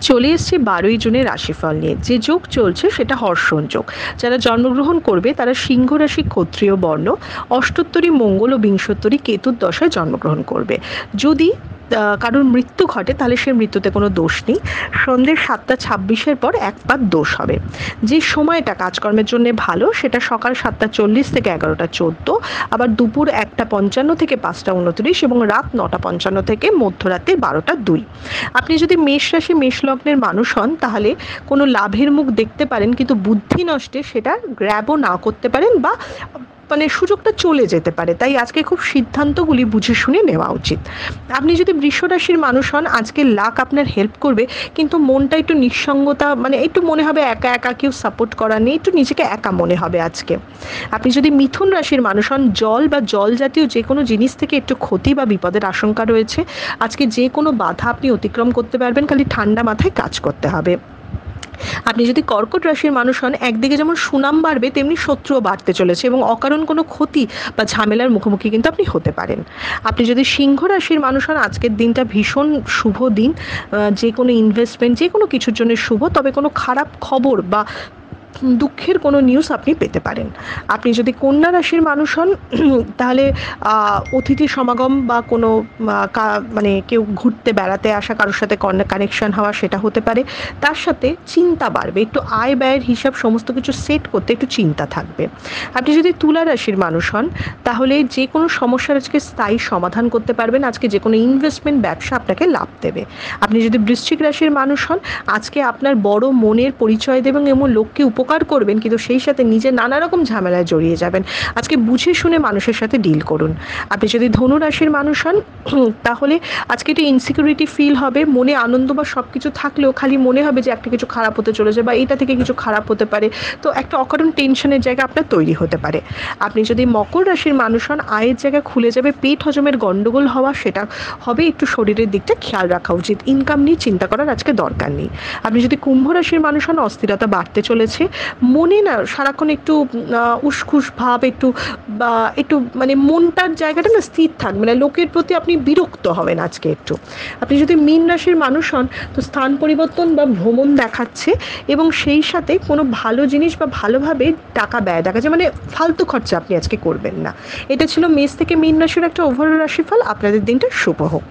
চলে এসেছি 12ই জুনের রাশিফল নিয়ে। যে যোগ চলছে সেটা হর্ষণ যোগ। যারা জন্মগ্রহণ করবে তারা সিংহ রাশি ক্ষত্রিয় বর্ণ, অষ্টোত্তরী মঙ্গল ও বিংশোত্তরী কেতুর দশায় জন্মগ্রহণ করবে। যদি কারোর মৃত্যু ঘটে তাহলে সে মৃত্যুতে কোনো দোষ নেই। সন্ধ্যে 7টা 26-এর পর একবার দোষ হবে। যে সময়টা কাজকর্মের জন্য ভালো সেটা সকাল 7টা 40 থেকে 11টা 14, আবার দুপুর 1টা 55 থেকে 5টা 29 এবং রাত 9টা 55 থেকে মধ্যরাতে 12টা 2। আপনি যদি মেষ রাশি মেষ লগ্নের মানুষ হন তাহলে কোনো লাভের মুখ দেখতে পারেন, কিন্তু বুদ্ধি নষ্টে সেটা গ্র্যাবও না করতে পারেন বা সুযোগটা চলে যেতে পারে। তাই আজকে খুব সিদ্ধান্তগুলি বুঝে শুনে নেওয়া উচিত। আপনি যদি বৃষ রাশির মানুষ হন, আজকে লাক আপনার হেল্প করবে, কিন্তু মনটা একটু নিঃসঙ্গতা, একটু মনে হবে একা একা, কেউ সাপোর্ট করা নেই, একটু নিজেকে একা মনে হবে আজকে। আপনি যদি মিথুন রাশির মানুষ হন, জল বা জল জাতীয় যে কোনো জিনিস থেকে একটু ক্ষতি বা বিপদের আশঙ্কা রয়েছে। আজকে যে কোনো বাধা আপনি অতিক্রম করতে পারবেন, খালি ঠান্ডা মাথায় কাজ করতে হবে। আপনি যদি কর্কট রাশির মানুষ হন, একদিকে যেমন সুনাম বাড়বে তেমনি শত্রুও বাড়তে চলেছে এবং অকারণ কোনো ক্ষতি বা ঝামেলার মুখোমুখি কিন্তু আপনি হতে পারেন। আপনি যদি সিংহ রাশির মানুষ হন, আজকের দিনটা ভীষণ শুভ দিন। যে কোনো ইনভেস্টমেন্ট, যে কোনো কিছুর জন্য শুভ, তবে কোনো খারাপ খবর বা দুঃখের কোনো নিউজ আপনি পেতে পারেন। আপনি যদি কন্যা রাশির মানুষ হন তাহলে অতিথি সমাগম বা কোনো কেউ ঘুরতে বেড়াতে আসা, কারোর সাথে কানেকশন হওয়া, সেটা হতে পারে। তার সাথে চিন্তা বাড়বে, একটু আয় ব্যয়ের হিসাব সমস্ত কিছু সেট করতে একটু চিন্তা থাকবে। আপনি যদি তুলা রাশির মানুষ হন তাহলে যে কোনো সমস্যার আজকে স্থায়ী সমাধান করতে পারবেন। আজকে যে কোনো ইনভেস্টমেন্ট ব্যবসা আপনাকে লাভ দেবে। আপনি যদি বৃশ্চিক রাশির মানুষ হন, আজকে আপনার বড় মনের পরিচয় দেবেন এবং লোককে উপকার করবেন, কিন্তু সেই সাথে নিজে নানা রকম ঝামেলায় জড়িয়ে যাবেন। আজকে বুঝে শুনে মানুষের সাথে ডিল করুন। আপনি যদি ধনু রাশির মানুষ হন তাহলে আজকে একটু ইনসিকিউরিটি ফিল হবে, মনে আনন্দ বা সব কিছু থাকলেও খালি মনে হবে যে একটা কিছু খারাপ হতে চলেছে বা এটা থেকে কিছু খারাপ হতে পারে, তো একটা অকারণ টেনশনের জায়গা আপনার তৈরি হতে পারে। আপনি যদি মকর রাশির মানুষ হন, আয়ের জায়গা খুলে যাবে, পেট হজমের গন্ডগোল হওয়া সেটা হবে, একটু শরীরের দিকটা খেয়াল রাখা উচিত। ইনকাম নিয়ে চিন্তা করার আজকে দরকার নেই। আপনি যদি কুম্ভ রাশির মানুষ হন, অস্থিরতা বাড়তে চলেছে, মনে না সারাক্ষণ একটু উসখুস ভাব, একটু বা একটু মনটার জায়গাটা না স্থির থাকবে না, লোকের প্রতি আপনি বিরক্ত হবেন আজকে একটু। আপনি যদি মীন রাশির মানুষ হন তো স্থান পরিবর্তন বা ভ্রমণ দেখাচ্ছে এবং সেই সাথে কোনো ভালো জিনিস বা ভালোভাবে টাকা ব্যয় দেখাচ্ছে, ফালতু খরচা আপনি আজকে করবেন না। এটা ছিল মেষ থেকে মীন রাশির একটা ওভারঅল রাশিফল। আপনাদের দিনটা শুভ হোক।